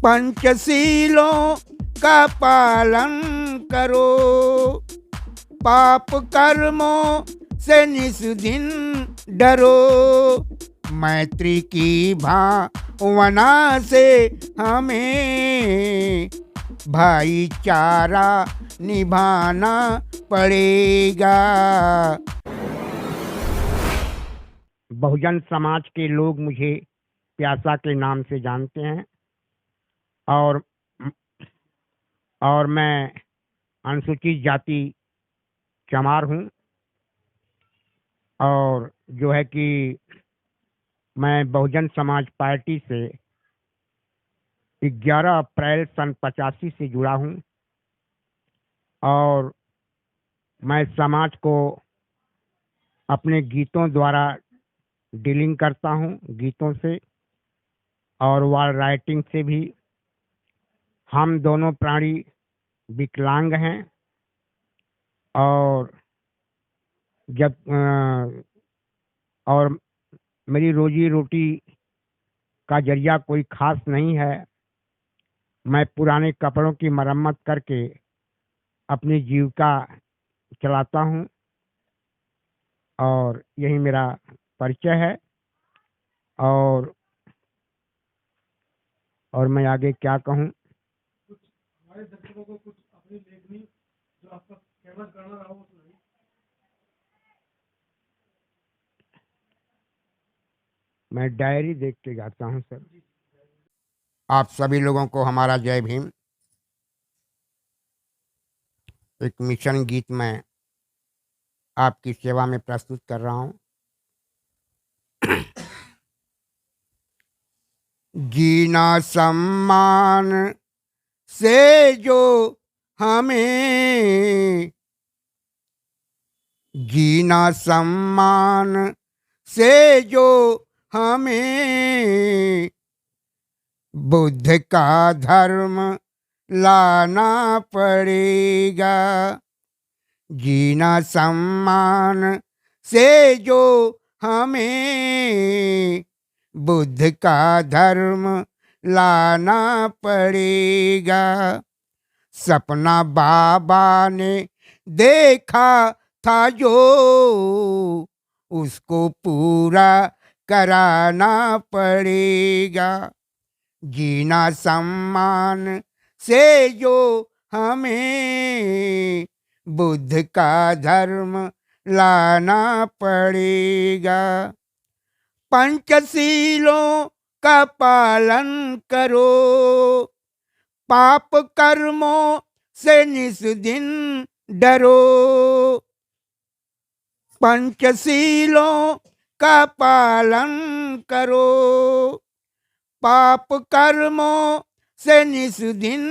पंचशीलों का पालन करो, पाप कर्मों से निस दिन डरो। मैत्री की भावना से हमें भाईचारा निभाना पड़ेगा। बहुजन समाज के लोग मुझे प्यासा के नाम से जानते हैं और मैं अनुसूचित जाति चमार हूँ। और जो है कि मैं बहुजन समाज पार्टी से 11 अप्रैल सन 85 से जुड़ा हूँ और मैं समाज को अपने गीतों द्वारा डीलिंग करता हूँ, गीतों से और वाल राइटिंग से भी। हम दोनों प्राणी विकलांग हैं और और मेरी रोजी रोटी का जरिया कोई खास नहीं है। मैं पुराने कपड़ों की मरम्मत करके अपनी जीविका चलाता हूँ और यही मेरा परिचय है। और मैं आगे क्या कहूँ। हमारे दर्शकों को कुछ अपनी लेखनी जो आपका फेमस गाना रहा हो सुनाइए। मैं डायरी देख के गाता हूँ सर। आप सभी लोगों को हमारा जय भीम। एक मिशन गीत मैं आपकी सेवा में प्रस्तुत कर रहा हूँ। जीना सम्मान से जो हमें, जीना सम्मान से जो हमें बुद्ध का धर्म लाना पड़ेगा। जीना सम्मान से जो हमें बुद्ध का धर्म लाना पड़ेगा। सपना बाबा ने देखा था जो उसको पूरा कराना पड़ेगा। जीना सम्मान से जो हमें बुद्ध का धर्म लाना पड़ेगा। पंचशीलों का पालन करो, पाप कर्मों से निस दिन डरो। पंचशीलों का पालन करो, पाप कर्मों से निस दिन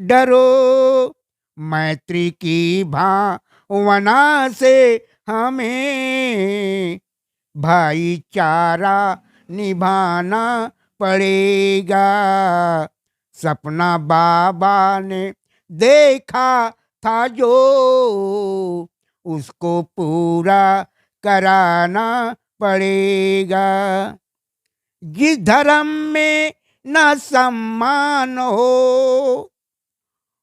डरो। मैत्री की भावना से हमें भाईचारा निभाना पड़ेगा। सपना बाबा ने देखा था जो उसको पूरा कराना पड़ेगा। जिस धर्म में न सम्मान हो,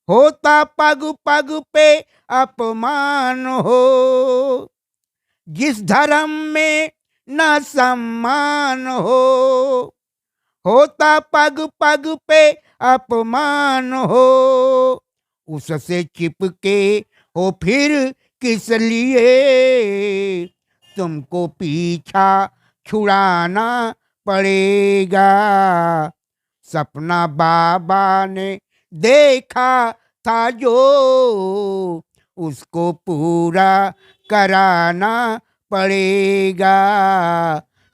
होता पग पग पे अपमान हो। जिस धर्म में न सम्मान हो, होता पग पग पे अपमान हो। उससे चिपके हो फिर किस लिए, तुमको पीछा छुड़ाना पड़ेगा। सपना बाबा ने देखा था जो उसको पूरा कराना पड़ेगा।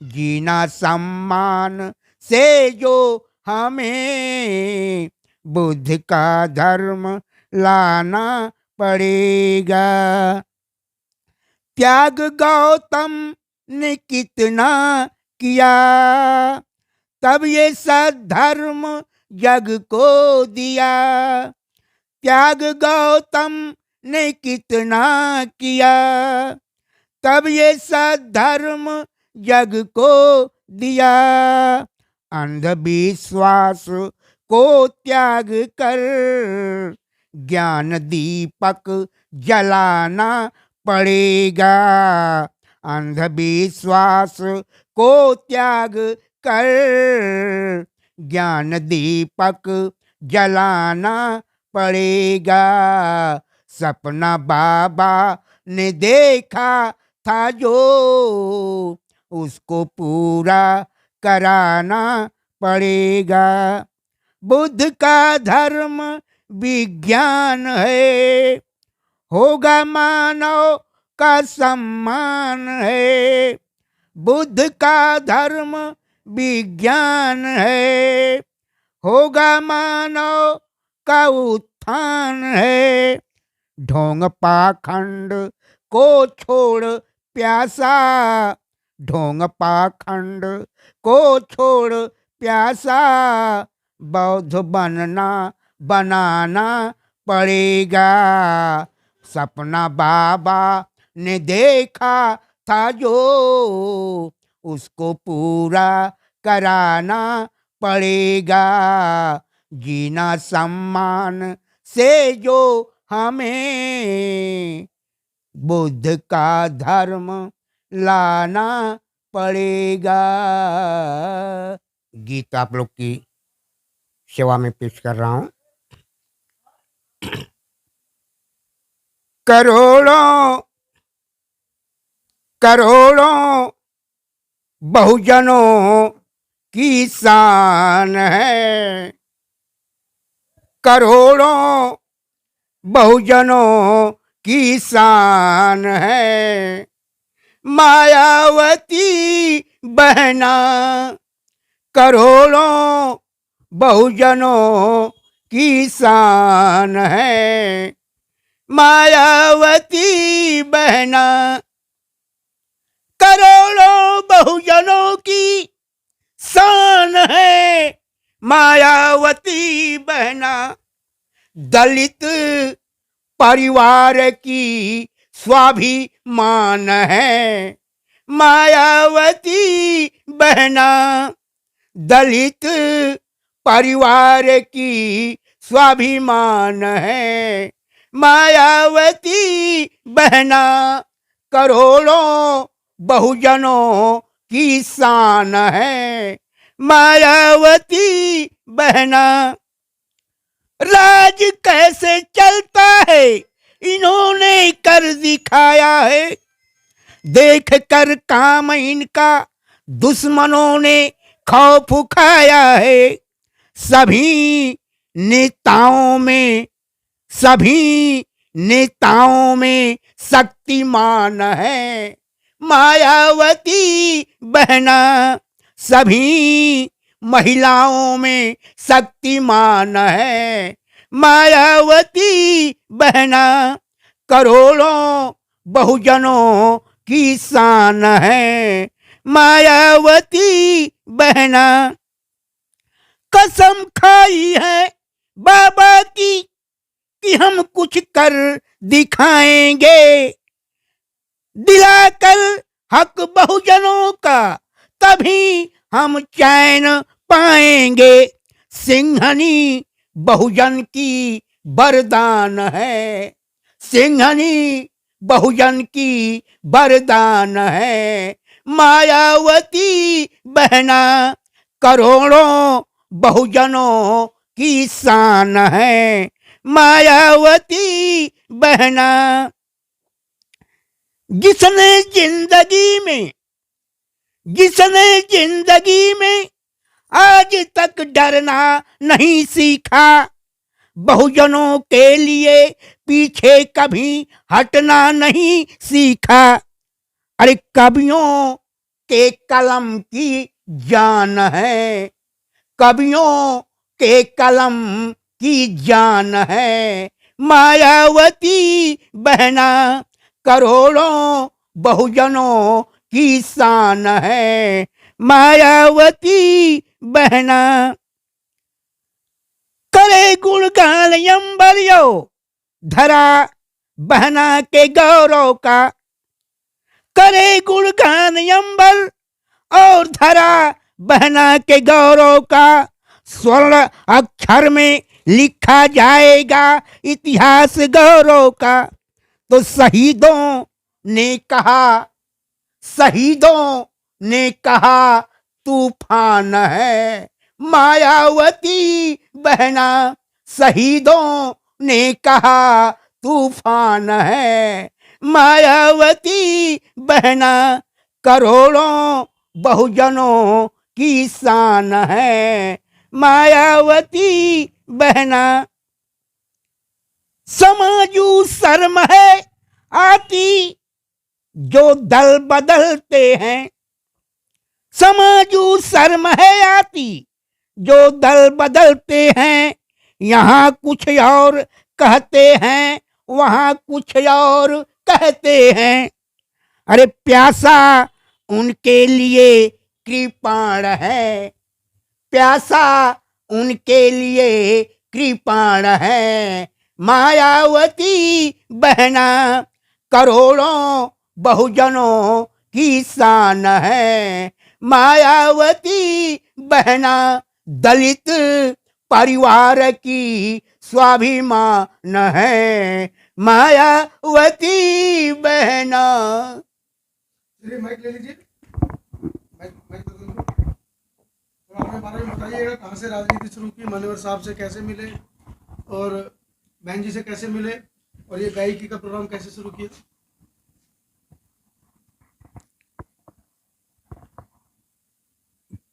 जीना सम्मान से जो हमें बुद्ध का धर्म लाना पड़ेगा। त्याग गौतम ने कितना किया, तब ये सद्धर्म जग को दिया। त्याग गौतम ने कितना किया, तब ये सद्धर्म जग को दिया। अंधविश्वास को त्याग कर ज्ञान दीपक जलाना पड़ेगा। अंधविश्वास को त्याग कर ज्ञान दीपक जलाना पड़ेगा। सपना बाबा ने देखा था जो उसको पूरा कराना पड़ेगा। बुद्ध का धर्म विज्ञान है, होगा मानव का सम्मान है। बुद्ध का धर्म विज्ञान है, होगा मानव का उत्थान है। ढोंग पाखंड को छोड़ प्यासा, ढोंग पाखंड को छोड़ प्यासा। बौद्ध बनना बनाना पड़ेगा। सपना बाबा ने देखा था जो उसको पूरा कराना पड़ेगा। जीना सम्मान से जो हमें बुद्ध का धर्म लाना पड़ेगा। गीत आप लोग की सेवा में पेश कर रहा हूं। करोड़ों करोड़ों बहुजनों की शान है, करोड़ों बहुजनों की शान है। मायावती बहना करोड़ों बहुजनों की शान है। मायावती बहना करोड़ों बहुजनों की शान है। मायावती बहना दलित परिवार की स्वाभिमान है। मायावती बहना दलित परिवार की स्वाभिमान है। मायावती बहना करोड़ों बहुजनों की शान है। मायावती बहना राज कैसे चलता है इन्होंने कर दिखाया है। देख कर काम इनका दुश्मनों ने खौफ खाया है। सभी नेताओं में शक्तिमान है। मायावती बहना सभी महिलाओं में शक्तिमान है। मायावती बहना करोड़ों बहुजनों की शान है। मायावती बहना कसम खाई है बाबा की कि हम कुछ कर दिखाएंगे। दिलाकर हक बहुजनों का तभी हम चैन पाएंगे। सिंहनी बहुजन की वरदान है। सिंहनी बहुजन की वरदान है। मायावती बहना करोड़ों बहुजनों की शान है। मायावती बहना जिसने जिंदगी में आज तक डरना नहीं सीखा, बहुजनों के लिए पीछे कभी हटना नहीं सीखा। अरे कवियों के कलम की जान है, कवियों के कलम की जान है। मायावती बहना करोड़ों बहुजनों की शान है। मायावती बहना करे गुणगान यंबरियो धरा बहना के गौरव का। करे गुणगान यंबर और धरा बहना के गौरव का। स्वर्ण अक्षर में लिखा जाएगा इतिहास गौरव का। तो शहीदों ने कहा, शहीदों ने कहा तूफान है मायावती बहना, शहीदों ने कहा तूफान है मायावती बहना, करोड़ों बहुजनों की शान है मायावती बहना। समाजू शर्म है आती जो दल बदलते हैं, समाजू शर्म है आती जो दल बदलते हैं, यहाँ कुछ और कहते हैं वहाँ कुछ और कहते हैं। अरे प्यासा उनके लिए कृपाण है, प्यासा उनके लिए कृपाण है मायावती बहना, करोड़ों बहुजनों की शान है मायावती बहना, दलित परिवार की स्वाभिमान है मायावती बहना। माइक ले लीजिए, माइक तो दो। तो आप हमें बारे में बताइएगा, कहाँ से राजनीति शुरू की, मान्यवर साहब से कैसे मिले और बहन जी से कैसे मिले, और ये गायकी का प्रोग्राम कैसे शुरू किया?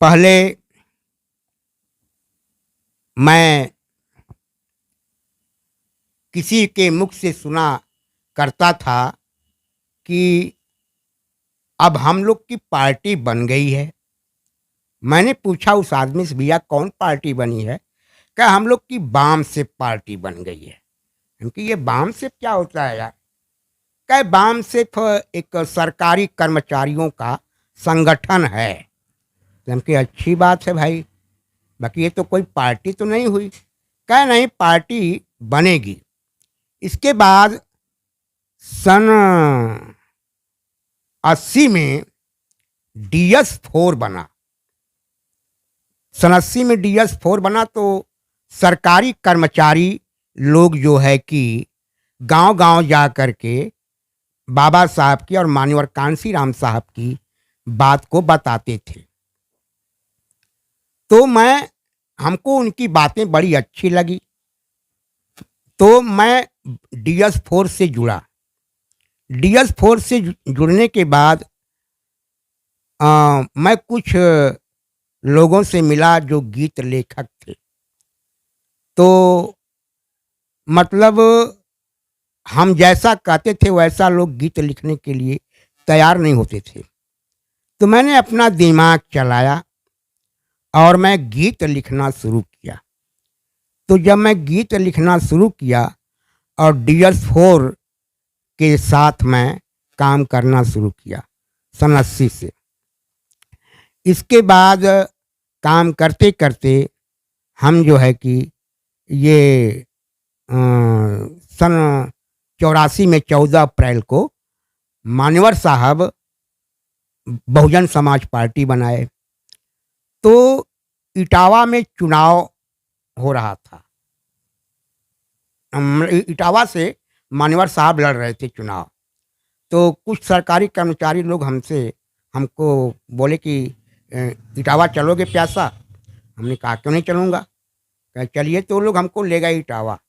पहले मैं किसी के मुख से सुना करता था कि अब हम लोग की पार्टी बन गई है। मैंने पूछा उस आदमी से, भैया कौन पार्टी बनी है? क्या हम लोग की वाम से पार्टी बन गई है। क्योंकि ये वाम से क्या होता है यार? क्या वाम सिर्फ एक सरकारी कर्मचारियों का संगठन है। क्योंकि अच्छी बात है भाई, बाकी ये तो कोई पार्टी तो नहीं हुई। क्या नहीं, पार्टी बनेगी। इसके बाद सन 80 में DS4 बना। सन 80 में DS4 बना तो सरकारी कर्मचारी लोग जो है कि गांव गांव जा कर के बाबा साहब की और मान्यवर कांसीराम साहब की बात को बताते थे। तो हमको उनकी बातें बड़ी अच्छी लगी, तो मैं DS4 से जुड़ा। DS4 से जुड़ने के बाद मैं कुछ लोगों से मिला जो गीत लेखक थे। तो मतलब हम जैसा कहते थे वैसा लोग गीत लिखने के लिए तैयार नहीं होते थे। तो मैंने अपना दिमाग चलाया और मैं गीत लिखना शुरू किया। तो जब मैं गीत लिखना शुरू किया और DS4 के साथ मैं काम करना शुरू किया सन 80 से। इसके बाद काम करते करते हम जो है कि ये सन 84 में 14 अप्रैल को मान्यवर साहब बहुजन समाज पार्टी बनाए। तो इटावा में चुनाव हो रहा था। इटावा से मान्यवर साहब लड़ रहे थे चुनाव। तो कुछ सरकारी कर्मचारी लोग हमको बोले कि इटावा चलोगे प्यासा? हमने कहा क्यों नहीं चलूँगा। कहा चलिए। तो लोग हमको ले गए इटावा।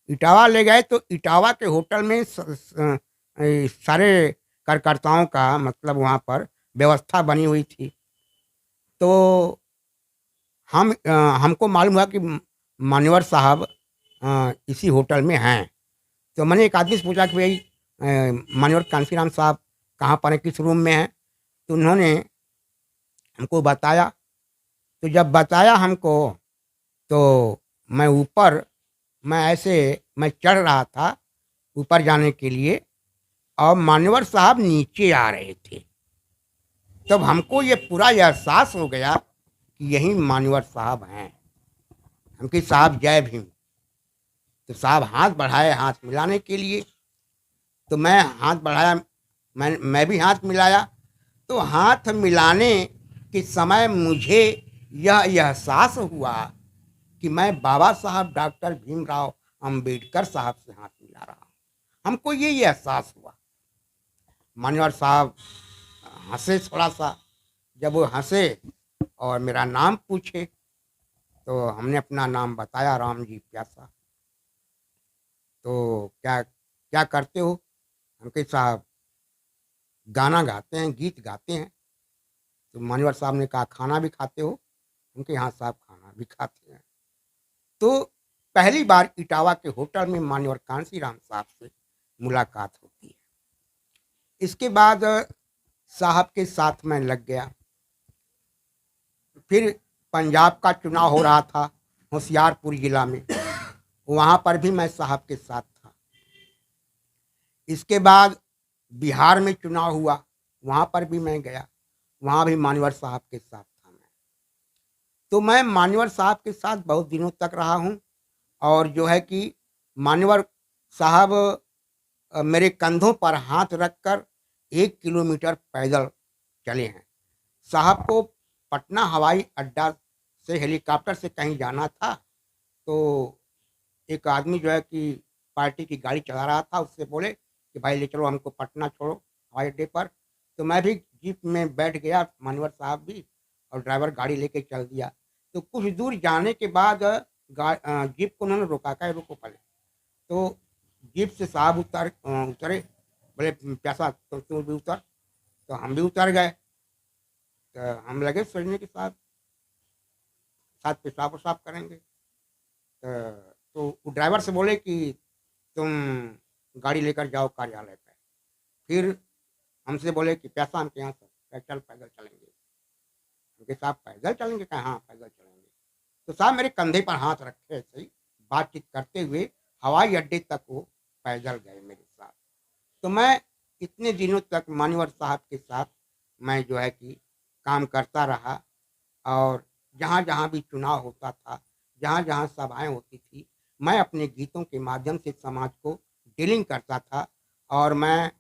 इटावा ले गए तो इटावा के होटल में सारे कार्यकर्ताओं का मतलब वहाँ पर व्यवस्था बनी हुई थी। तो हमको मालूम हुआ कि मान्यवर साहब इसी होटल में हैं। तो मैंने एक आदमी से पूछा कि भाई मान्यवर कांसीराम साहब कहाँ पर हैं, किस रूम में हैं? तो उन्होंने हमको बताया। तो जब बताया हमको तो मैं चढ़ रहा था ऊपर जाने के लिए और मान्यवर साहब नीचे आ रहे थे। तब हमको ये पूरा एहसास हो गया कि यही मान्यवर साहब हैं। हम कि साहब जय भीम। तो साहब हाथ बढ़ाए हाथ मिलाने के लिए। तो मैं हाथ बढ़ाया, मैं भी हाथ मिलाया। तो हाथ मिलाने के समय मुझे यह एहसास हुआ कि मैं बाबा साहब डॉक्टर भीमराव अंबेडकर साहब से हाथ मिला रहा हूँ। हमको ये एहसास हुआ। मान्यवर साहब हंसे थोड़ा सा। जब वो हंसे और मेरा नाम पूछे तो हमने अपना नाम बताया, रामजी प्यासा। तो क्या क्या करते हो? हम कहे साहब गाना गाते हैं, गीत गाते हैं। तो मान्यवर साहब ने कहा खाना भी खाते हो? हम कहे हाँ साहब खाना भी खाते हैं। तो पहली बार इटावा के होटल में मान्यवर कांसी राम साहब से मुलाकात होती है। इसके बाद साहब के साथ मैं लग गया। फिर पंजाब का चुनाव हो रहा था होशियारपुर जिला में, वहाँ पर भी मैं साहब के साथ था। इसके बाद बिहार में चुनाव हुआ, वहाँ पर भी मैं गया, वहाँ भी मान्यवर साहब के साथ था मैं। तो मैं मान्यवर साहब के साथ बहुत दिनों तक रहा हूँ। और जो है कि मान्यवर साहब मेरे कंधों पर हाथ रखकर 1 किलोमीटर पैदल चले हैं। साहब को पटना हवाई अड्डा से हेलीकॉप्टर से कहीं जाना था, तो एक आदमी जो है कि पार्टी की गाड़ी चला रहा था, उससे बोले कि भाई ले चलो हमको पटना छोड़ो हवाई अड्डे पर। तो मैं भी जीप में बैठ गया, मान्यवर साहब भी, और ड्राइवर गाड़ी लेके चल दिया। तो कुछ दूर जाने के बाद जीप को उन्होंने रोका, कहा रुको पहले। तो जीप से साहब उतरे, बोले प्यासा तुम भी उतर। तो हम भी उतर गए। तो हम लगे सोचने के साथ पेशाब वसाब करेंगे। तो वो ड्राइवर से बोले कि तुम गाड़ी लेकर जाओ कार्यालय पर। फिर हमसे बोले कि पैसा हम यहाँ से चल पैदल चलेंगे। उनके साहब पैदल चलेंगे? कहा हाँ पैदल चलेंगे। तो साहब मेरे कंधे पर हाथ रखे ऐसे ही बातचीत करते हुए हवाई अड्डे तक वो पैदल गए मेरे साथ। तो मैं इतने दिनों तक मान्यवर साहब के साथ मैं जो है कि काम करता रहा। और जहाँ जहाँ भी चुनाव होता था, जहाँ जहाँ सभाएं होती थी, मैं अपने गीतों के माध्यम से समाज को डीलिंग करता था। और मैं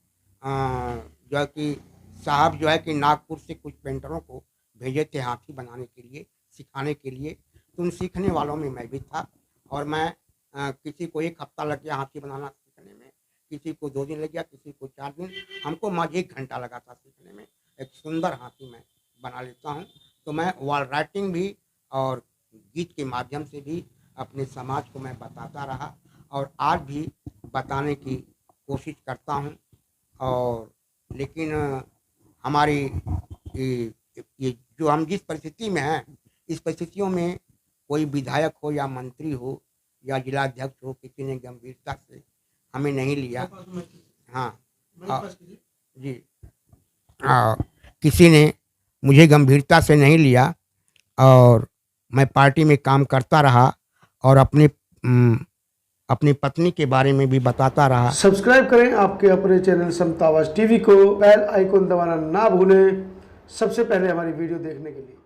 जो है कि साहब जो है कि नागपुर से कुछ पेंटरों को भेजे थे हाथी बनाने के लिए, सिखाने के लिए। तो उन सीखने वालों में मैं भी था। और मैं किसी को 1 हफ्ता लग गया हाथी बनाना सीखने में, किसी को 2 दिन लग गया, किसी को 4 दिन, हमको मात्र 1 घंटा लगा था सीखने में। एक सुंदर हाथी मैं बना लेता हूँ। तो मैं वॉल राइटिंग भी और गीत के माध्यम से भी अपने समाज को मैं बताता रहा और आज भी बताने की कोशिश करता हूँ। और लेकिन हमारी ये जो हम जिस परिस्थिति में हैं, इस परिस्थितियों में कोई विधायक हो या मंत्री हो या जिलाध्यक्ष हो, किसी ने गंभीरता से हमें नहीं लिया। हाँ जी, किसी ने मुझे गंभीरता से नहीं लिया। और मैं पार्टी में काम करता रहा और अपनी पत्नी के बारे में भी बताता रहा। सब्सक्राइब करें आपके अपने चैनल समता आवाज़ टीवी को, बेल आइकन दबाना ना भूलें सबसे पहले हमारी वीडियो देखने के लिए।